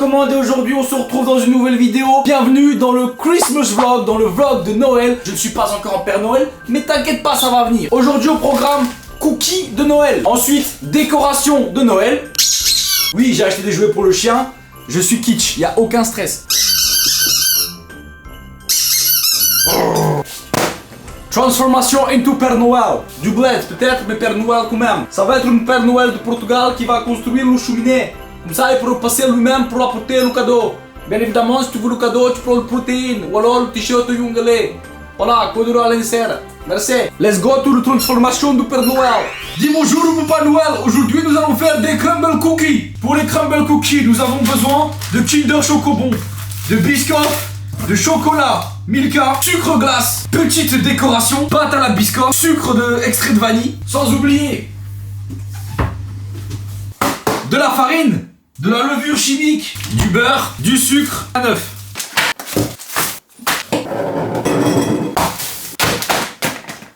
commande et aujourd'hui on se retrouve dans une nouvelle vidéo. Bienvenue dans le Christmas vlog, dans le vlog de Noël. Je ne suis pas encore en Père Noël, mais t'inquiète pas, ça va venir. Aujourd'hui au programme, cookies de Noël. Ensuite, décoration de Noël. Oui, j'ai acheté des jouets pour le chien. Je suis kitsch, y a aucun stress. Transformation into Père Noël. Du bled peut-être, mais Père Noël quand même. Ça va être un Père Noël de Portugal qui va construire le cheminée. Comme ça, il pourra passer lui-même pour apporter le cadeau. Bien évidemment, si tu veux le cadeau, tu prends le protéine ou alors le t-shirt Yungale. Voilà, code à l'insert. Merci. Let's go to the transformation du Père Noël. Dis bonjour au Papa Noël. Aujourd'hui, nous allons faire des crumble cookies. Pour les crumble cookies, nous avons besoin de Kinder Chocobon, de biscottes, de chocolat, Milka, sucre glace, petite décoration, pâte à la biscotte, sucre extrait de vanille, sans oublier de la farine, de la levure chimique, du beurre, du sucre à neuf.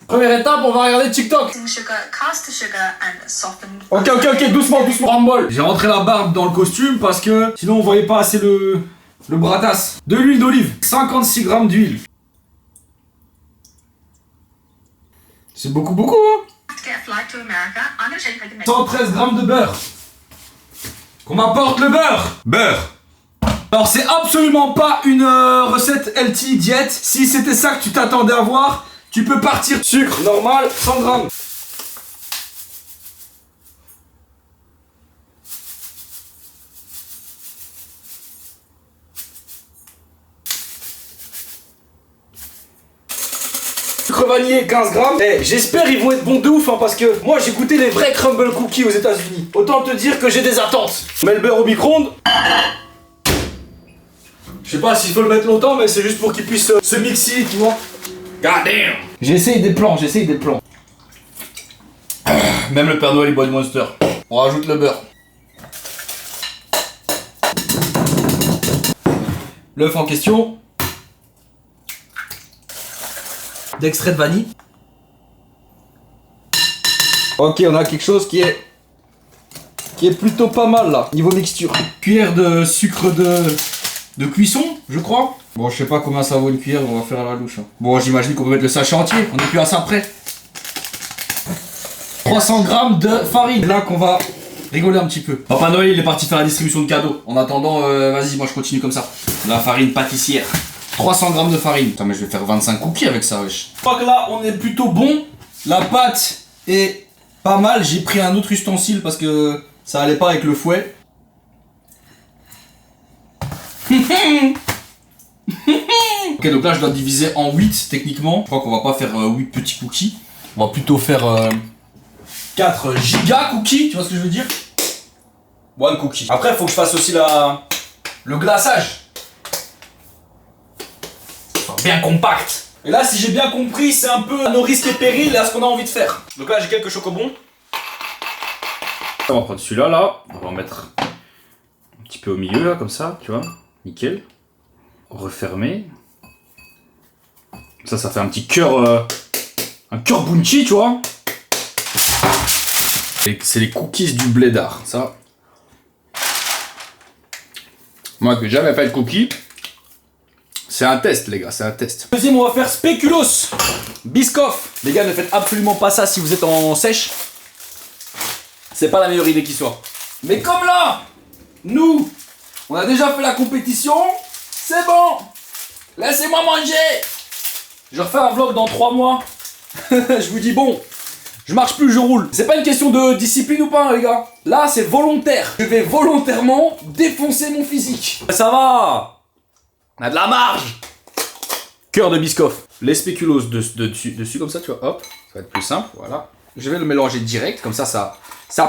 Première étape, on va regarder TikTok. Ok, doucement, Rambol. J'ai rentré la barbe dans le costume parce que sinon on voyait pas assez le bratas. De l'huile d'olive, 56 grammes d'huile. C'est beaucoup hein. 113 grammes de beurre. Qu'on m'apporte le beurre. Beurre. Alors c'est absolument pas une recette healthy diète. Si c'était ça que tu t'attendais à voir, tu peux partir. Sucre normal, 100 grammes. Sucre vanillé 15 grammes. Eh, j'espère ils vont être bons de ouf hein, parce que moi j'ai goûté les vrais crumble cookies aux États-Unis. Autant te dire que j'ai des attentes. On met le beurre au micro-ondes. Je sais pas s'il faut le mettre longtemps, mais c'est juste pour qu'il puisse se mixer, tu vois. God damn. J'essaye des plans. Même le Père Noël il boit du Monster. On rajoute le beurre. L'œuf en question. D'extrait de vanille. Ok, on a quelque chose qui est plutôt pas mal là, niveau mixture. Cuillère de sucre de cuisson, je crois. Bon, je sais pas combien ça vaut une cuillère, on va faire à la louche. Hein. Bon, j'imagine qu'on peut mettre le sachet entier, on est plus à ça près. 300 grammes de farine. C'est là qu'on va rigoler un petit peu. Papa Noël, il est parti faire la distribution de cadeaux. En attendant, vas-y, moi je continue comme ça. La farine pâtissière. 300 grammes de farine. Putain, mais je vais faire 25 cookies avec ça, wesh. Je crois que là, on est plutôt bon. La pâte est pas mal. J'ai pris un autre ustensile parce que ça allait pas avec le fouet. Ok, donc là, je dois diviser en 8 techniquement. Je crois qu'on va pas faire 8 petits cookies. On va plutôt faire 4 giga cookies. Tu vois ce que je veux dire? One cookie. Après, il faut que je fasse aussi le glaçage. Bien compact. Et là, si j'ai bien compris, c'est un peu à nos risques et périls et à ce qu'on a envie de faire. Donc là, j'ai quelques chocobons. On va prendre celui-là, là. On va en mettre un petit peu au milieu, là, comme ça, tu vois. Nickel. Refermer. Ça fait un petit cœur... un cœur bounty, tu vois. C'est les cookies du blédard, ça. Moi, que j'ai jamais fait de cookies... C'est un test, les gars, c'est un test. Deuxième, on va faire spéculoos. Biscoff. Les gars, ne faites absolument pas ça si vous êtes en sèche. C'est pas la meilleure idée qui soit. Mais comme là, nous, on a déjà fait la compétition, c'est bon. Laissez-moi manger. Je refais un vlog dans 3 mois. Je vous dis, bon, je marche plus, je roule. C'est pas une question de discipline ou pas, hein, les gars. Là, c'est volontaire. Je vais volontairement défoncer mon physique. Ça va. On a de la marge. Cœur de Biscoff. Les spéculoos dessus comme ça, tu vois. Hop, ça va être plus simple, voilà. Je vais le mélanger direct, comme ça, ça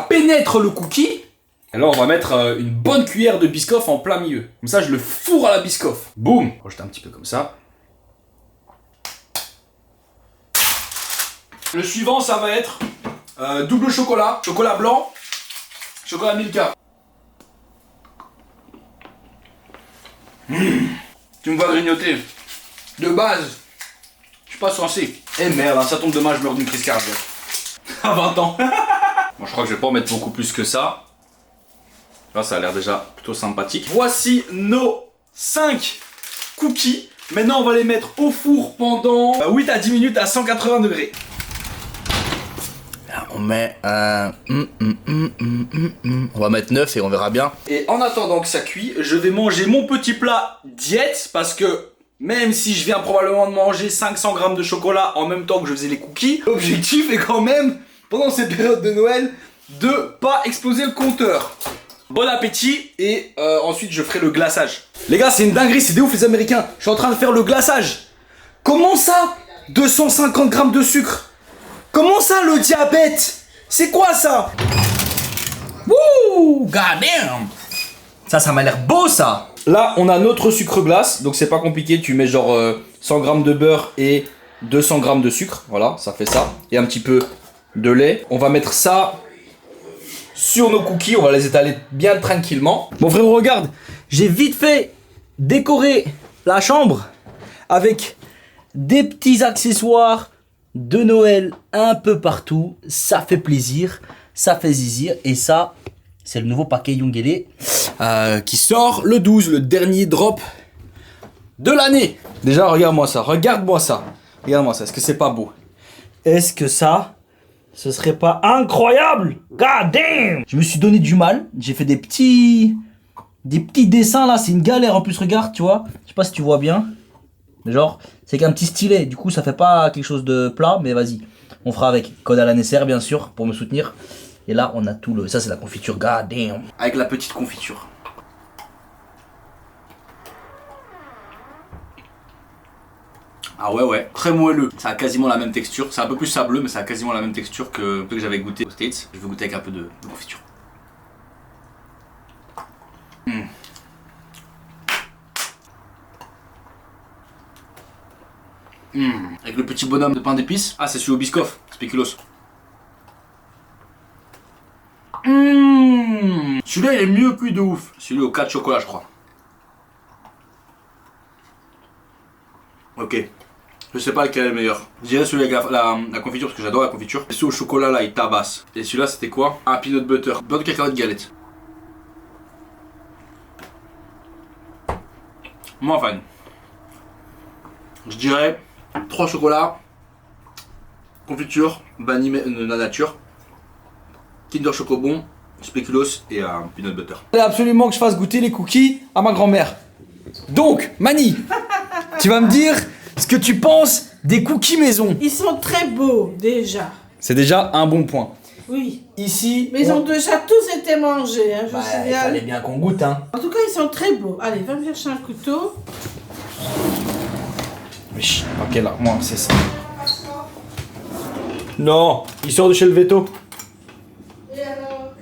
pénètre le cookie. Et là, on va mettre une bonne cuillère de Biscoff en plein milieu. Comme ça, je le fourre à la Biscoff. Boum. On va jeter un petit peu comme ça. Le suivant, ça va être double chocolat. Chocolat blanc. Chocolat Milka. Tu me vois grignoter. De base, je suis pas censé. Eh merde, ça tombe demain, je meurs d'une crise cardiaque. À 20 ans. Moi je crois que je vais pas en mettre beaucoup plus que ça. Là, ça a l'air déjà plutôt sympathique. Voici nos 5 cookies. Maintenant, on va les mettre au four pendant 8 à 10 minutes à 180 degrés. Là, on met un... On va mettre 9 et on verra bien. Et en attendant que ça cuit, je vais manger mon petit plat diète parce que même si je viens probablement de manger 500 grammes de chocolat en même temps que je faisais les cookies, l'objectif est quand même, pendant cette période de Noël, de pas exploser le compteur. Bon appétit et ensuite je ferai le glaçage. Les gars, c'est une dinguerie, c'est des ouf les Américains. Je suis en train de faire le glaçage. Comment ça 250 grammes de sucre. Comment ça le diabète? C'est quoi ça? Wouh, goddamn. Ça m'a l'air beau ça. Là, on a notre sucre glace, donc c'est pas compliqué. Tu mets genre 100 grammes de beurre et 200 grammes de sucre. Voilà, ça fait ça. Et un petit peu de lait. On va mettre ça sur nos cookies, on va les étaler bien tranquillement. Bon frérot, regarde, j'ai vite fait décorer la chambre avec des petits accessoires de Noël un peu partout. Ça fait plaisir, ça fait zizir. Et ça, c'est le nouveau paquet Youngele qui sort le 12, le dernier drop de l'année. Déjà, regarde-moi ça, regarde-moi ça. Regarde-moi ça, est-ce que c'est pas beau? Est-ce que ça... ce serait pas incroyable? God damn! Je me suis donné du mal. J'ai fait des petits dessins là. C'est une galère en plus. Regarde, tu vois. Je sais pas si tu vois bien. Mais genre, c'est qu'un petit stylet. Du coup, ça fait pas quelque chose de plat. Mais vas-y. On fera avec. Code à la Nesser, bien sûr, pour me soutenir. Et là, on a tout le... ça, c'est la confiture. God damn! Avec la petite confiture. Ah ouais, très moelleux. Ça a quasiment la même texture. C'est un peu plus sableux, mais ça a quasiment la même texture que j'avais goûté aux States. Je vais goûter avec un peu de confiture. Avec le petit bonhomme de pain d'épices. Ah, c'est celui au Biscoff, spéculoos. Celui-là, il est mieux cuit de ouf. Celui au 4 chocolat, je crois. Ok. Je sais pas lequel est le meilleur. Je dirais celui avec la confiture parce que j'adore la confiture. Et celui au chocolat là il tabasse. Et celui-là c'était quoi? Un peanut butter. Beurre de cacahuète galette. Moi fan. Je dirais 3 chocolats, confiture, vanille la nature, Kinder Chocobon, spéculoos et un peanut butter. Il faut absolument que je fasse goûter les cookies à ma grand-mère. Donc, Mani, tu vas me dire ce que tu penses des cookies maison. Ils sont très beaux déjà. C'est déjà un bon point. Oui. Ici. Mais ils ont déjà tous été mangés, hein, je vous signale. Il fallait bien qu'on goûte, hein. En tout cas, ils sont très beaux. Allez, va me chercher un couteau. Oui, ok, là, moi, c'est ça. Non, il sort de chez le veto. Et alors,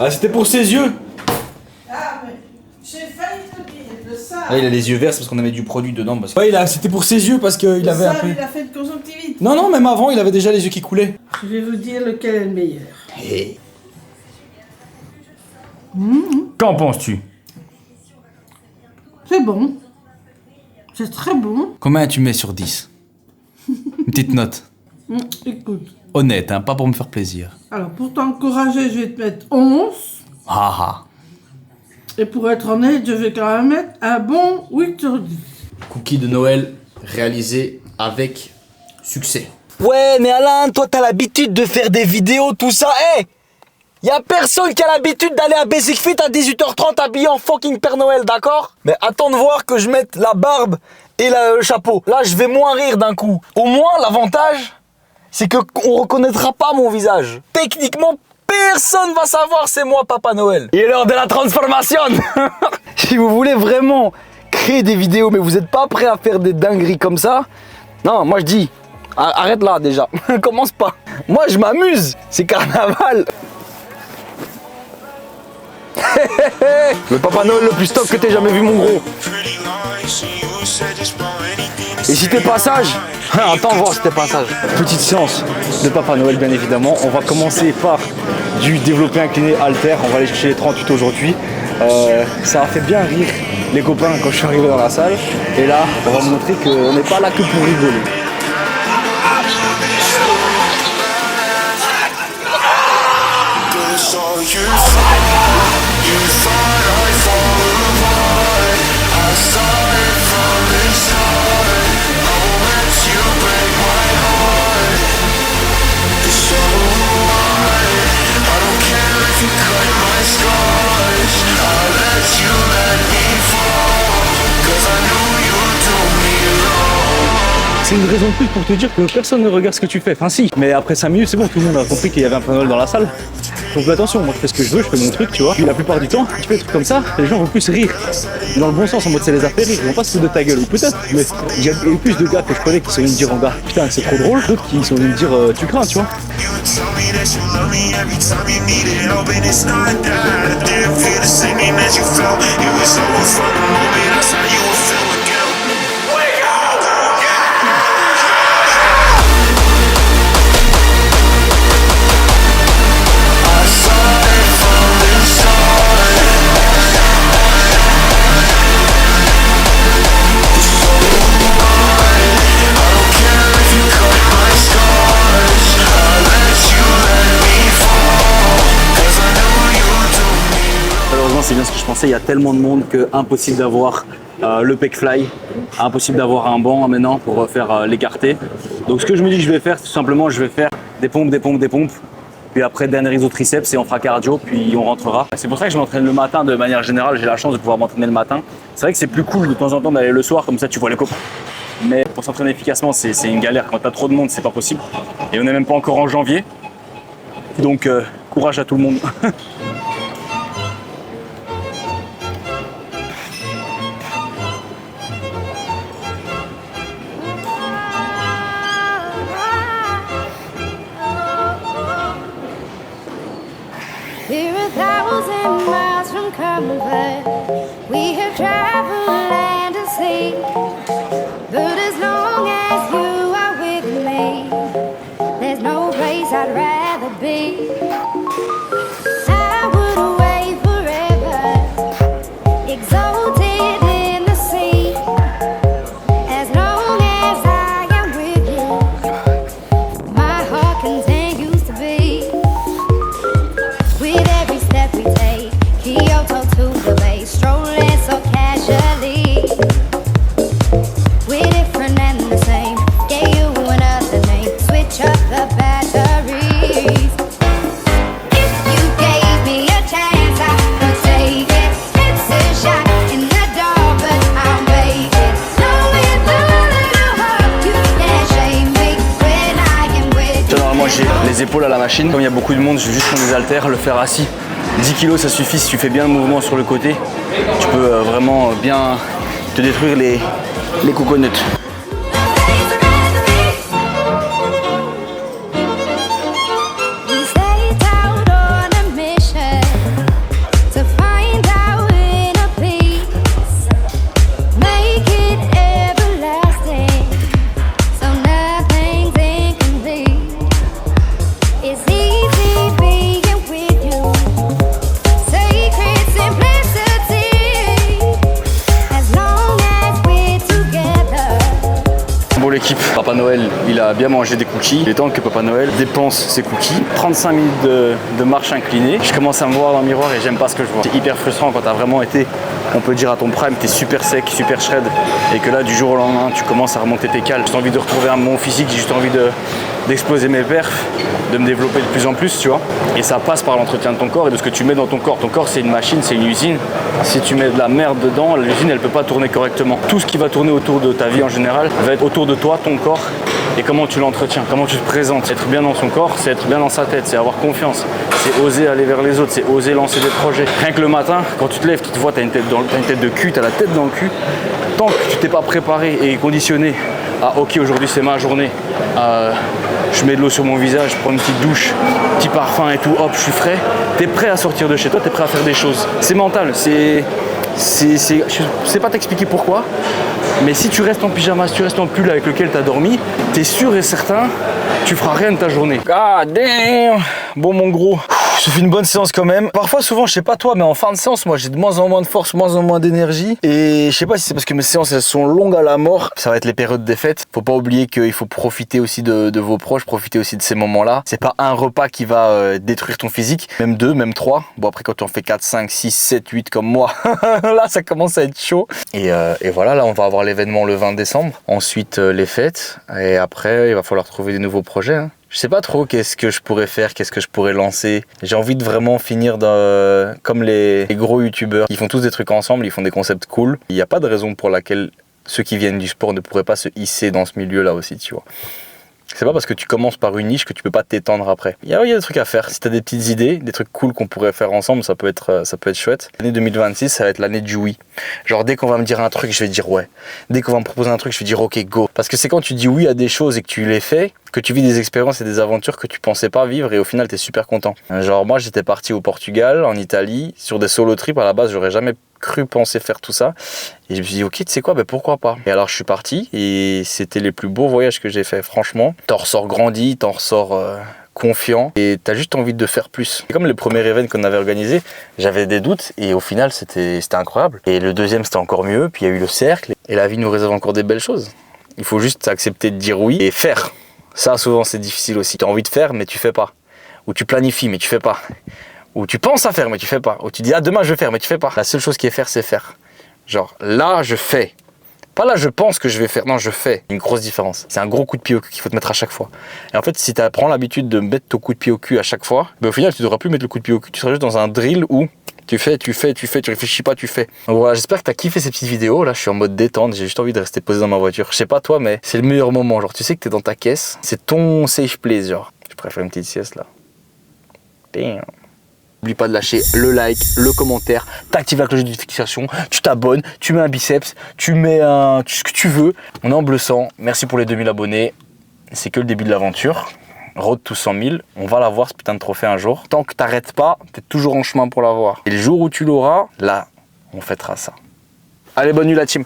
Ah, c'était pour ses yeux. ah, mais j'ai failli te dire de ça. Ah, il a les yeux verts, c'est parce qu'on avait du produit dedans. Parce... ouais, c'était pour ses yeux parce qu'il avait un peu... il a fait de conjonctivite. Non, même avant, il avait déjà les yeux qui coulaient. Je vais vous dire lequel est le meilleur. Hey. Qu'en penses-tu? C'est bon. C'est très bon. Combien tu mets sur 10? Une petite note. Écoute. Honnête, hein, pas pour me faire plaisir. Alors, pour t'encourager, je vais te mettre 11. Ah ah. Et pour être honnête, je vais quand même mettre un bon 8 sur 10. Cookie de Noël réalisé avec succès. Ouais, mais Alain, toi t'as l'habitude de faire des vidéos, tout ça. Eh, y a personne qui a l'habitude d'aller à Basic Fit à 18h30 habillé en fucking Père Noël, d'accord? Mais attends de voir que je mette la barbe et le chapeau. Là, je vais moins rire d'un coup. Au moins, l'avantage, c'est que on reconnaîtra pas mon visage. Techniquement, personne va savoir c'est moi, Papa Noël. Il est l'heure de la transformation. Si vous voulez vraiment créer des vidéos, mais vous n'êtes pas prêt à faire des dingueries comme ça, non, moi je dis, arrête là déjà, commence pas. Moi je m'amuse, c'est carnaval. Le Papa Noël le plus stock que t'aies jamais vu, mon gros. Et si t'es pas sage, attends voir si t'es pas sage. Petite séance de Papa Noël bien évidemment. On va commencer par du développé incliné halter. On va aller chercher les 38 aujourd'hui. Ça a fait bien rire les copains quand je suis arrivé dans la salle. Et là, on va montrer qu'on n'est pas là que pour rigoler. Good, so you C'est une raison de plus pour te dire que personne ne regarde ce que tu fais. Enfin si, mais après 5 minutes c'est bon, tout le monde a compris qu'il y avait un Père Noël dans la salle. Donc attention, moi je fais ce que je veux, je fais mon truc, tu vois. Puis la plupart du temps, tu fais des trucs comme ça, les gens vont plus rire. Dans le bon sens, en mode ça les a fait rire, ils vont pas se foutre de ta gueule, ou peut-être. Mais il y a eu plus de gars que je connais qui sont venus me dire en gars, putain c'est trop drôle, d'autres qui sont venus me dire tu crains, tu vois. C'est bien ce que je pensais, il y a tellement de monde que impossible d'avoir le pec fly, impossible d'avoir un banc maintenant pour faire l'écarté. Donc ce que je me dis que je vais faire, tout simplement, je vais faire des pompes, puis après dernier isotriceps et on fera cardio, puis on rentrera. C'est pour ça que je m'entraîne le matin de manière générale, j'ai la chance de pouvoir m'entraîner le matin. C'est vrai que c'est plus cool de temps en temps d'aller le soir, comme ça tu vois les copains. Mais pour s'entraîner efficacement, c'est une galère, quand t'as trop de monde, c'est pas possible. Et on n'est même pas encore en janvier, donc courage à tout le monde. We're 1,000 miles from comfort. We have traveled land and sea. But as long as you are with me, there's no place I'd rather be. I would away forever, exalted in the sea. As long as I am with you, my heart continues to beat. With every step we take, Kyoto to the bay, strolling so casually. We're different and the same, gave you another name, switch up the batteries. If you gave me a chance, I could take it. It's a shot in the dark, but I'll make it. Knowing through the heart, you can't shame me when I am with you. Généralement j'ai les épaules à la machine, comme il y a beaucoup de monde, je vais juste prendre des haltères, le faire assis. 10 kg ça suffit si tu fais bien le mouvement sur le côté. Tu peux vraiment bien te détruire les coconuts. We set out on a mission to find our inner peace, make it everlasting, so nothing's incomplete. It's easy being with you, sacred simplicity, as long as we're together. Bon l'équipe, Papa Noël il a bien mangé des cookies. Il est temps que Papa Noël dépense ses cookies. 35 minutes de marche inclinée. Je commence à me voir dans le miroir et j'aime pas ce que je vois. C'est hyper frustrant quand t'as vraiment été, on peut dire à ton prime, t'es super sec, super shred. Et que là du jour au lendemain tu commences à remonter tes cales. J'ai envie de retrouver un bon physique, j'ai juste envie d'exploser mes perfs, de me développer de plus en plus, tu vois. Et ça passe par l'entretien de ton corps et de ce que tu mets dans ton corps. Ton corps c'est une machine, c'est une usine. Si tu mets de la merde dedans, l'usine elle peut pas tourner correctement. Tout ce qui va tourner autour de ta vie en général va être autour de toi, ton corps et comment tu l'entretiens, comment tu te présentes. Être bien dans son corps, c'est être bien dans sa tête, c'est avoir confiance, c'est oser aller vers les autres, c'est oser lancer des projets. Rien que le matin, quand tu te lèves, tu te vois, t'as une tête de cul, t'as la tête dans le cul. Tant que tu t'es pas préparé et conditionné à ok aujourd'hui c'est ma journée, je mets de l'eau sur mon visage, je prends une petite douche, petit parfum et tout, hop je suis frais, t'es prêt à sortir de chez toi, t'es prêt à faire des choses. C'est mental, je sais pas t'expliquer pourquoi, mais si tu restes en pyjama, si tu restes en pull avec lequel tu as dormi, t'es sûr et certain, tu feras rien de ta journée. God damn. Bon mon gros, Je fais une bonne séance quand même. Parfois, souvent, je sais pas toi, mais en fin de séance, moi j'ai de moins en moins de force, moins en moins d'énergie. Et je sais pas si c'est parce que mes séances elles sont longues à la mort. Ça va être les périodes des fêtes. Faut pas oublier qu'il faut profiter aussi de vos proches, profiter aussi de ces moments-là. C'est pas un repas qui va détruire ton physique, même 2, même 3. Bon après quand on fait 4, 5, 6, 7, 8 comme moi, là ça commence à être chaud. Et voilà, là on va avoir l'événement le 20 décembre. Ensuite les fêtes. Et après il va falloir trouver des nouveaux projets. Hein. Je sais pas trop qu'est-ce que je pourrais faire, qu'est-ce que je pourrais lancer. J'ai envie de vraiment finir comme les gros youtubeurs. Ils font tous des trucs ensemble, ils font des concepts cool. Il n'y a pas de raison pour laquelle ceux qui viennent du sport ne pourraient pas se hisser dans ce milieu-là aussi, tu vois. C'est pas parce que tu commences par une niche que tu peux pas t'étendre après. Il y a des trucs à faire. Si t'as des petites idées, des trucs cool qu'on pourrait faire ensemble, ça peut être chouette. L'année 2026, ça va être l'année du oui. Genre dès qu'on va me dire un truc, je vais dire ouais. Dès qu'on va me proposer un truc, je vais dire ok, go. Parce que c'est quand tu dis oui à des choses et que tu les fais, que tu vis des expériences et des aventures que tu pensais pas vivre et au final t'es super content. Genre moi j'étais parti au Portugal, en Italie, sur des solo trips. À la base j'aurais jamais cru penser faire tout ça et je me suis dit ok tu sais quoi, ben pourquoi pas. Et alors je suis parti et c'était les plus beaux voyages que j'ai fait franchement. T'en ressors grandi, t'en ressors confiant et t'as juste envie de faire plus. C'est comme le premier event qu'on avait organisé, j'avais des doutes et au final c'était incroyable. Et le deuxième c'était encore mieux, puis il y a eu le cercle et la vie nous réserve encore des belles choses. Il faut juste accepter de dire oui et faire. Ça souvent c'est difficile aussi. Tu as envie de faire mais tu fais pas. Ou tu planifies mais tu fais pas. Ou tu penses à faire mais tu fais pas. Ou tu dis ah demain je vais faire mais tu fais pas. La seule chose qui est faire c'est faire. Genre là je fais. Pas là je pense que je vais faire. Non je fais. Une grosse différence. C'est un gros coup de pied au cul qu'il faut te mettre à chaque fois. Et en fait si tu prends l'habitude de mettre ton coup de pied au cul à chaque fois, ben, au final tu devras plus mettre le coup de pied au cul. Tu seras juste dans un drill où tu fais, tu réfléchis pas, tu fais. Donc voilà, j'espère que t'as kiffé ces petites vidéos. Là, je suis en mode détente, j'ai juste envie de rester posé dans ma voiture. Je sais pas toi, mais c'est le meilleur moment. Genre, tu sais que t'es dans ta caisse, c'est ton safe place, genre. Je préfère une petite sieste là. Damn. N'oublie pas de lâcher le like, le commentaire, t'actives la cloche de notification, tu t'abonnes, tu mets un biceps, tu mets ce que tu veux. On est en bleu sang. Merci pour les 2000 abonnés. C'est que le début de l'aventure. Road to 100 000, on va l'avoir ce putain de trophée un jour. Tant que t'arrêtes pas, t'es toujours en chemin pour l'avoir. Et le jour où tu l'auras, là, on fêtera ça. Allez, bonne nuit la team.